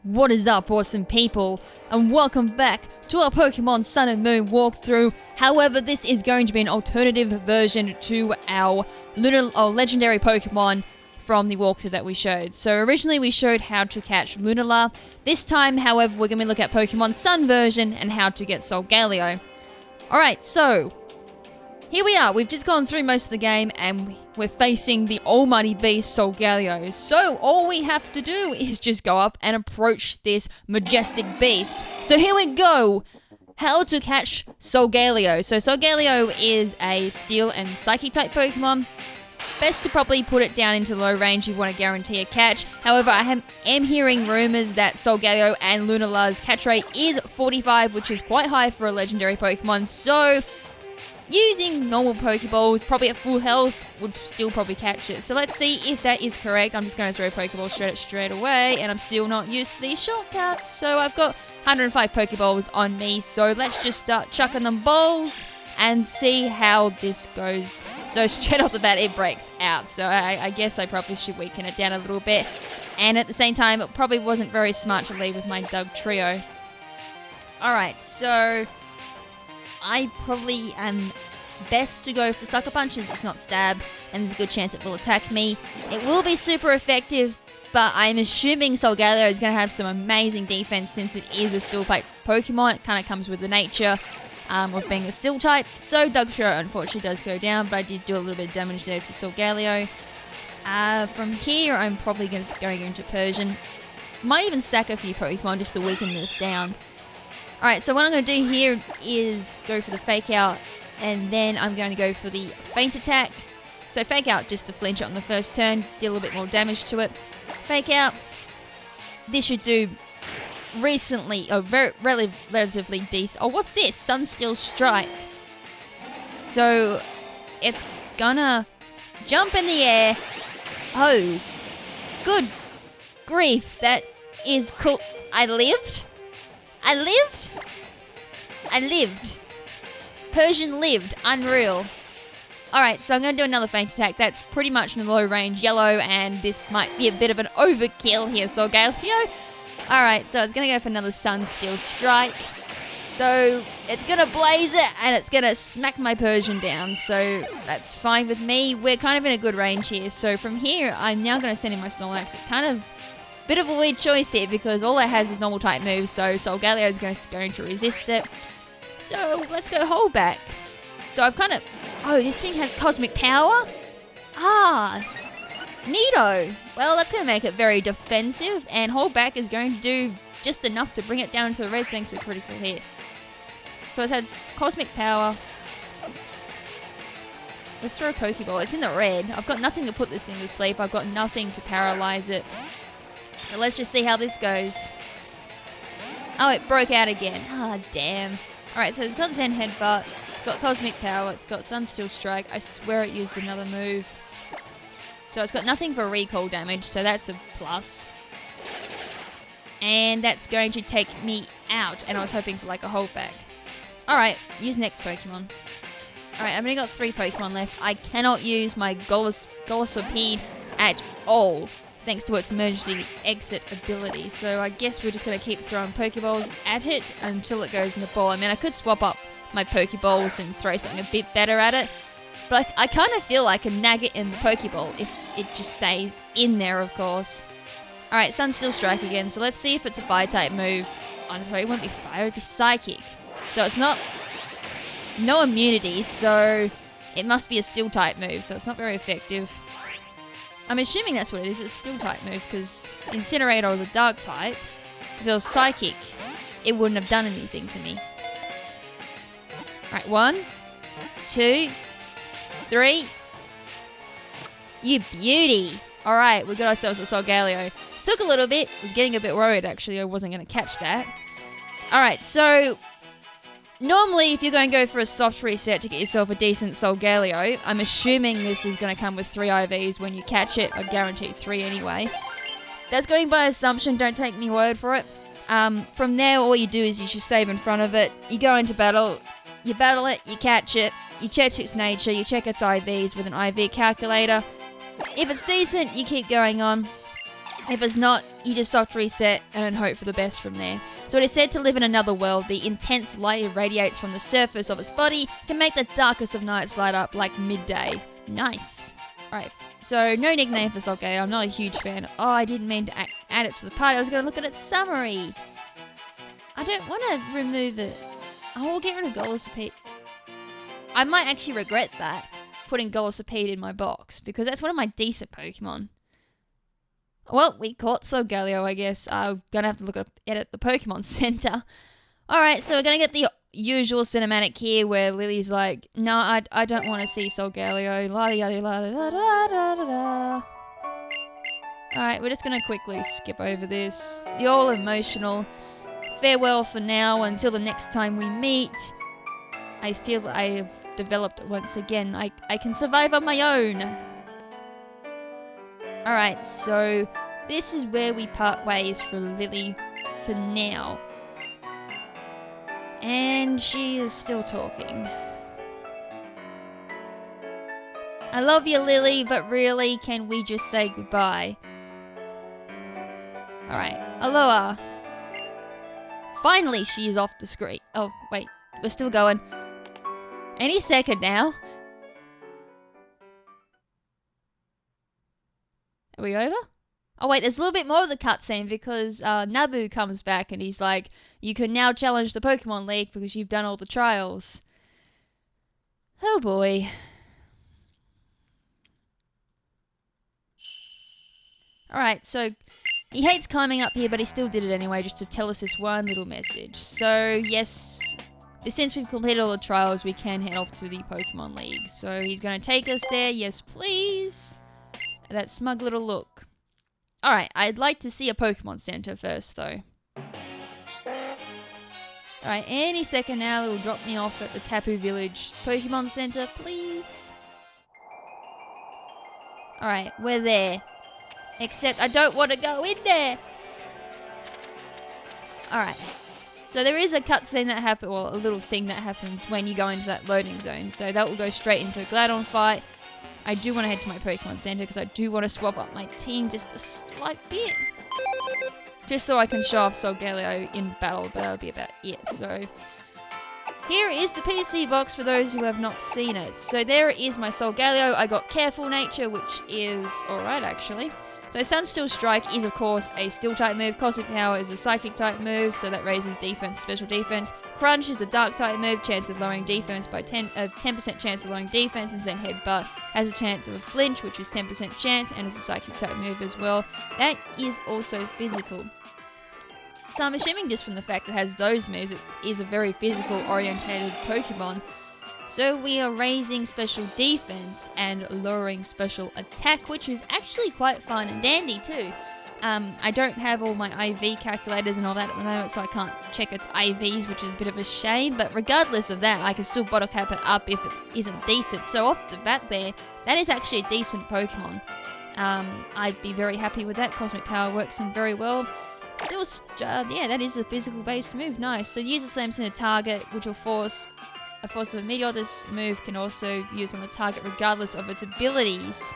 What is up, awesome people, and welcome back to our Pokemon Sun and Moon walkthrough. However, this is going to be an alternative version to our legendary Pokemon from the walkthrough that we showed. So originally we showed how to catch Lunala. This time, however, we're going to look at Pokemon Sun version and how to get Solgaleo. Alright, so here we are. We've just gone through most of the game and we're facing the almighty beast Solgaleo. So all we have to do is just go up and approach this majestic beast. So here we go. How to catch Solgaleo. So Solgaleo is a steel and psychic type Pokemon. Best to probably put it down into low range if you want to guarantee a catch. However, I am hearing rumors that Solgaleo and Lunala's catch rate is 45, which is quite high for a legendary Pokemon. So using normal Pokeballs, probably at full health, would still probably catch it. So let's see if that is correct. I'm just going to throw Pokeballs straight away, and I'm still not used to these shortcuts. So I've got 105 Pokeballs on me, so let's just start chucking them balls and see how this goes. So straight off the bat, it breaks out. So I guess I probably should weaken it down a little bit. And at the same time, it probably wasn't very smart to leave with my Doug Trio. Alright, so I probably am best to go for Sucker Punches. It's not Stab, and there's a good chance it will attack me. It will be super effective, but I'm assuming Solgaleo is going to have some amazing defense since it is a Steel type Pokemon. It kind of comes with the nature of being a Steel type. So Doug Trio unfortunately does go down, but I did do a little bit of damage there to Solgaleo. From here, I'm probably going to go into Persian. Might even sack a few Pokemon just to weaken this down. Alright, so what I'm going to do here is go for the Fake Out, and then I'm going to go for the Feint Attack. So Fake Out just to flinch it on the first turn, deal a little bit more damage to it. Fake Out. This should do relatively decent. Oh, what's this? Sunsteel Strike. So it's gonna jump in the air. Oh, good grief, that is cool. I lived. Persian lived. Unreal. Alright, so I'm going to do another Feint Attack. That's pretty much in the low range yellow, and this might be a bit of an overkill here, Solgaleo. Alright, so it's going to go for another Sunsteel Strike. So it's going to blaze it, and it's going to smack my Persian down. So that's fine with me. We're kind of in a good range here. So from here, I'm now going to send in my Snorlax. It's kind of bit of a weird choice here because all it has is normal type moves, so Solgaleo is going to resist it. So let's go Hold Back. So I've kind of... Oh, this thing has Cosmic Power? Ah, neato. Well, that's going to make it very defensive, and Hold Back is going to do just enough to bring it down into the red thanks to a critical hit. So it has Cosmic Power. Let's throw a Pokeball. It's in the red. I've got nothing to put this thing to sleep. I've got nothing to paralyze it. So let's just see how this goes. Oh, it broke out again. Ah, damn. Alright, so it's got Zen Headbutt. It's got Cosmic Power. It's got Sunsteel Strike. I swear it used another move. So it's got nothing for recall damage, so that's a plus. And that's going to take me out. And I was hoping for like a Hold Back. Alright, use next Pokemon. Alright, I've only got 3 Pokemon left. I cannot use my Golisopede at all, thanks to its emergency exit ability. So I guess we're just going to keep throwing Pokeballs at it until it goes in the ball. I mean, I could swap up my Pokeballs and throw something a bit better at it, but I kind of feel like I can nag it in the Pokeball if it just stays in there, of course. Alright, Sunsteel Strike again, so let's see if it's a Fire-type move. I'm sorry, it won't be Fire, it'd be Psychic. So it's not... No immunity, so it must be a Steel-type move, so it's not very effective. I'm assuming that's what it is. It's a Steel-type move, because Incinerator was a Dark-type. If it was Psychic, it wouldn't have done anything to me. Right, 1, 2, 3. You beauty! Alright, we got ourselves a Solgaleo. Took a little bit. Was getting a bit worried, actually. I wasn't going to catch that. Alright, so normally, if you're going to go for a soft reset to get yourself a decent Solgaleo, I'm assuming this is going to come with 3 IVs when you catch it. I guarantee 3 anyway. That's going by assumption, don't take me word for it. From there, all you do is you just save in front of it. You go into battle, you battle it, you catch it, you check its nature, you check its IVs with an IV calculator. If it's decent, you keep going on. If it's not, you just soft reset and then hope for the best from there. So it is said to live in another world. The intense light it radiates from the surface of its body can make the darkest of nights light up like midday. Nice. Alright, so no nickname for Solgaleo. I'm not a huge fan. Oh, I didn't mean to add it to the party. I was going to look at its summary. I don't want to remove it. I will get rid of Golisopede. I might actually regret that, putting Golisopede in my box, because that's one of my decent Pokemon. Well, we caught Solgaleo, I guess. I'm going to have to look at the Pokemon Center. Alright, so we're going to get the usual cinematic here where Lily's like, no, I don't want to see Solgaleo. La-di-da-di-la-da-da-da-da-da. Alright, we're just going to quickly skip over this. The all emotional farewell for now until the next time we meet. I feel that I have developed once again. I can survive on my own. Alright, so this is where we part ways for Lily for now. And she is still talking. I love you, Lily, but really, can we just say goodbye? Alright, Aloha. Finally, she is off the screen. Oh, wait, we're still going. Any second now. Are we over? Oh wait, there's a little bit more of the cutscene because Nabu comes back and he's like, you can now challenge the Pokemon League because you've done all the trials. Oh boy. Alright, so he hates climbing up here, but he still did it anyway just to tell us this one little message. So yes, since we've completed all the trials, we can head off to the Pokemon League. So he's going to take us there, yes please. That smug little look. Alright, I'd like to see a Pokemon Center first, though. Alright, any second now it will drop me off at the Tapu Village Pokemon Center, please. Alright, we're there. Except I don't want to go in there. Alright. So there is a cutscene that happens, well, a little thing that happens when you go into that loading zone. So that will go straight into a Gladon fight. I do want to head to my Pokemon Center because I do want to swap up my team just a slight bit. Just so I can show off Solgaleo in battle, but that'll be about it. So here is the PC box for those who have not seen it. So there is my Solgaleo. I got Careful Nature, which is alright actually. So Sunsteel Strike is of course a Steel type move, Cosmic Power is a Psychic type move, so that raises defense, special defense. Crunch is a Dark type move, chance of lowering defense by 10% chance of lowering defense, and Zen Headbutt has a chance of a flinch, which is 10% chance, and is a Psychic type move as well. That is also physical. So I'm assuming just from the fact it has those moves, it is a very physical orientated Pokemon. So we are raising special defense and lowering special attack, which is actually quite fun and dandy too. I don't have all my IV calculators and all that at the moment, so I can't check its IVs, which is a bit of a shame. But regardless of that, I can still bottle cap it up if it isn't decent. So off the bat there, that is actually a decent Pokemon. I'd be very happy with that. Cosmic Power works in very well. Still, yeah, that is a physical-based move. Nice. So use the slams in a target, which will force a force of a meteor. This move can also use on the target regardless of its abilities.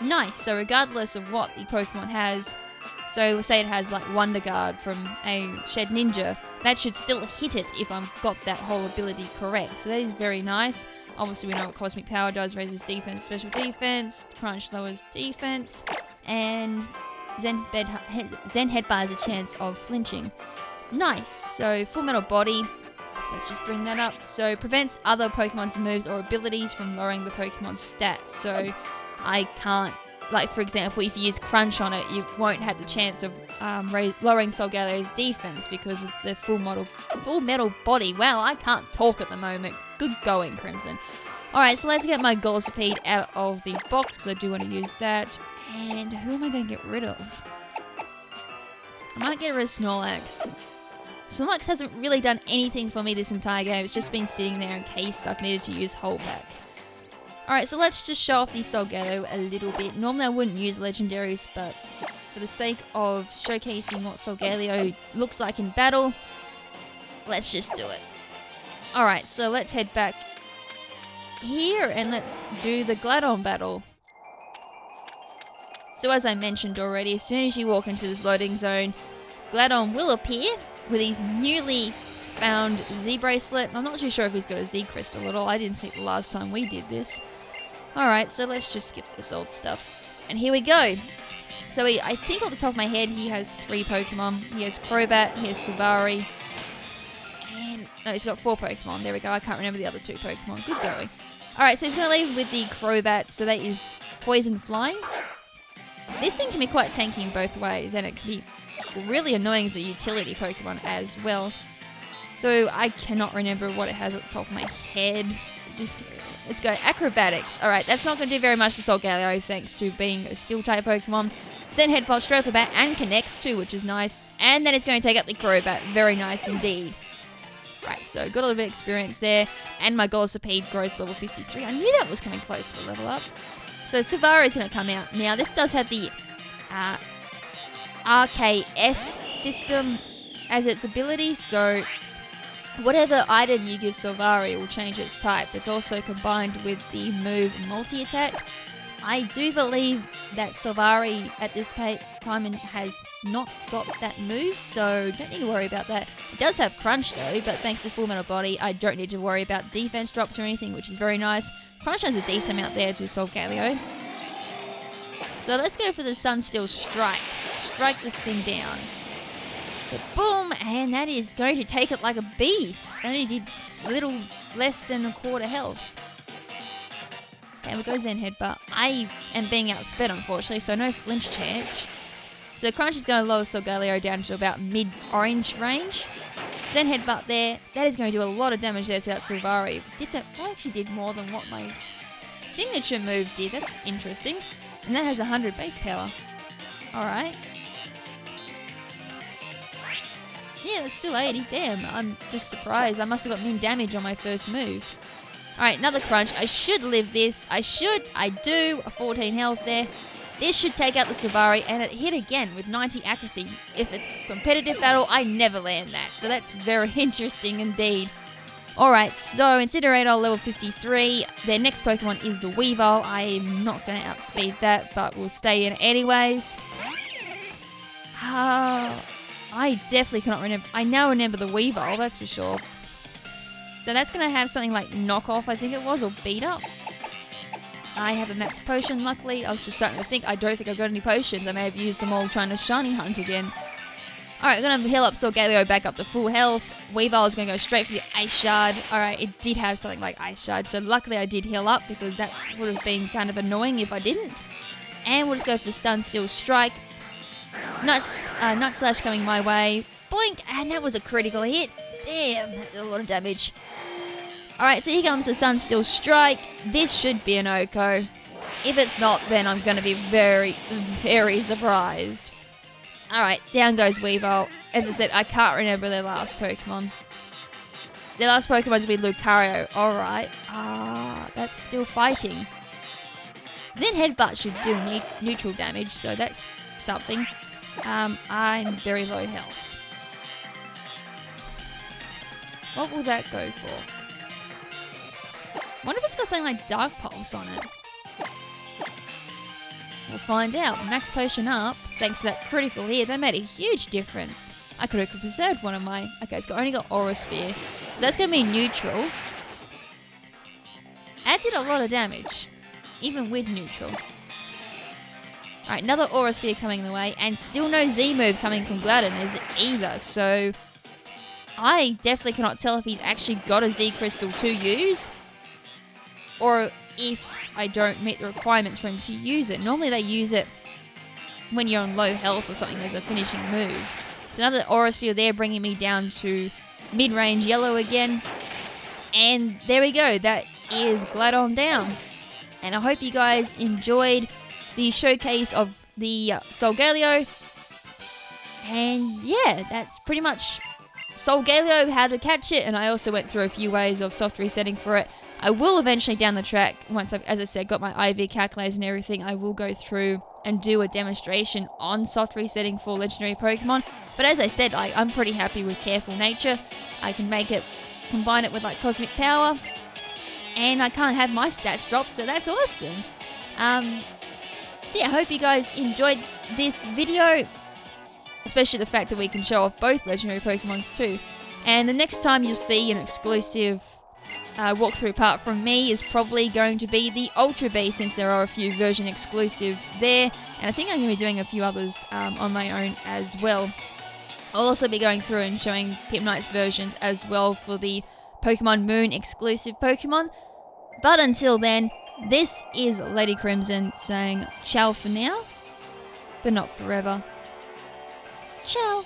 Nice. So regardless of what the Pokemon has, so say it has like Wonder Guard from a Shed Ninja, that should still hit it if I've got that whole ability correct. So that is very nice. Obviously we know what Cosmic Power does, raises defense, special defense, Crunch lowers defense, and Zen Headbutt has a chance of flinching. Nice. So Full Metal Body, let's just bring that up. So prevents other Pokemon's moves or abilities from lowering the Pokemon's stats. So I can't, like for example, if you use Crunch on it, you won't have the chance of lowering Solgaleo's defense because of the Full Metal Body. Wow, I can't talk at the moment. Good going, Crimson. Alright, so let's get my Golisopede out of the box because I do want to use that. And who am I going to get rid of? I might get rid of Snorlax. Snorlax hasn't really done anything for me this entire game. It's just been sitting there in case I've needed to use Hold Back. Alright, so let's just show off the Solgaleo a little bit. Normally I wouldn't use legendaries, but for the sake of showcasing what Solgaleo looks like in battle, let's just do it. Alright, so let's head back here and let's do the Gladon battle. So as I mentioned already, as soon as you walk into this loading zone, Gladon will appear with his newly found Z bracelet. I'm not too sure if he's got a Z crystal at all. I didn't see it the last time we did this. Alright, so let's just skip this old stuff. And here we go. So I think off the top of my head, he has 3 Pokemon. He has Crobat, he has Silvari, and no, he's got 4 Pokemon. There we go. I can't remember the other 2 Pokemon. Good going. Alright, so he's going to leave with the Crobat, so that is Poison Flying. This thing can be quite tanky in both ways, and it can be really annoying as a utility Pokemon as well. So I cannot remember what it has at the top of my head. Let's go. Acrobatics. Alright, that's not going to do very much to Solgaleo, thanks to being a Steel-type Pokemon. Zen Headbutt straight off the bat and connects too, which is nice. And then it's going to take up the Crobat. Very nice indeed. Right, so got a little bit of experience there. And my Golisopede grows to level 53. I knew that was coming close to a level up. So Silvari is going to come out. Now, this does have the RKS system as its ability, so whatever item you give Silvari will change its type. It's also combined with the move Multi-Attack. I do believe that Silvari at this time has not got that move, so don't need to worry about that. It does have Crunch though, but thanks to Full Metal Body, I don't need to worry about defense drops or anything, which is very nice. Crunch has a decent amount there to Solgaleo. So let's go for the Sunsteel Strike. Strike this thing down. So boom, and that is going to take it like a beast. It only did a little less than a quarter health. Okay, we go Zen Headbutt. I am being outsped, unfortunately, so no flinch chance. So Crunch is going to lower Solgaleo down to about mid-orange range. Zen Headbutt there. That is going to do a lot of damage there to that Silvari. That actually did more than what my signature move did. That's interesting. And that has 100 base power. Alright. Yeah, that's still 80. Damn, I'm just surprised. I must have got min damage on my first move. Alright, another Crunch. I should live this. I do. A 14 health there. This should take out the Silvari, and it hit again with 90 accuracy. If it's competitive battle, I never land that. So that's very interesting indeed. Alright, so Incineroar level 53. Their next Pokemon is the Weavile. I am not going to outspeed that, but we'll stay in anyways. I definitely cannot remember. I now remember the Weavile, that's for sure. So that's going to have something like Knockoff, I think it was, or Beat Up. I have a max potion, luckily. I was just starting to think, I don't think I've got any potions. I may have used them all trying to shiny hunt again. Alright, we're going to heal up Solgaleo back up to full health. Weavile is going to go straight for the Ice Shard. Alright, it did have something like Ice Shard, so luckily I did heal up because that would have been kind of annoying if I didn't. And we'll just go for Sunsteel Strike. Nut Slash coming my way. Boink! And that was a critical hit. Damn, that's a lot of damage. Alright, so here comes the Sunsteel Strike. This should be an Oko. If it's not, then I'm going to be very, very surprised. Alright, down goes Weavile. As I said, I can't remember their last Pokemon. Their last Pokemon would be Lucario. Alright. That's still fighting. Zen Headbutt should do neutral damage, so that's something. I'm very low health. What will that go for? I wonder if it's got something like Dark Pulse on it. We'll find out. Max potion up, thanks to that critical hit. That made a huge difference. I could have preserved one of my... Okay, it's only got Aura Sphere. So that's going to be neutral. That did a lot of damage, even with neutral. Alright, another Aura Sphere coming the way, and still no Z move coming from Gladon either, so... I definitely cannot tell if he's actually got a Z Crystal to use, or if I don't meet the requirements for him to use it. Normally they use it when you're on low health or something as a finishing move. So another Aura Sphere there, bringing me down to mid-range yellow again. And there we go, that is Gladon down. And I hope you guys enjoyed the showcase of the Solgaleo. And yeah, that's pretty much Solgaleo, how to catch it. And I also went through a few ways of soft resetting for it. I will eventually down the track, once I've, as I said, got my IV calculators and everything, I will go through and do a demonstration on soft resetting for legendary Pokemon. But as I said, I'm pretty happy with Careful Nature. I can make it, combine it with like Cosmic Power, and I can't have my stats drop, so that's awesome. So yeah, I hope you guys enjoyed this video, especially the fact that we can show off both legendary Pokemons too. And the next time you'll see an exclusive walkthrough part from me is probably going to be the Ultra Beast, since there are a few version exclusives there, and I think I'm going to be doing a few others on my own as well. I'll also be going through and showing PIMPNITE's versions as well for the Pokemon Moon exclusive Pokemon. But until then, this is LadyKrimZen saying ciao for now, but not forever. Ciao!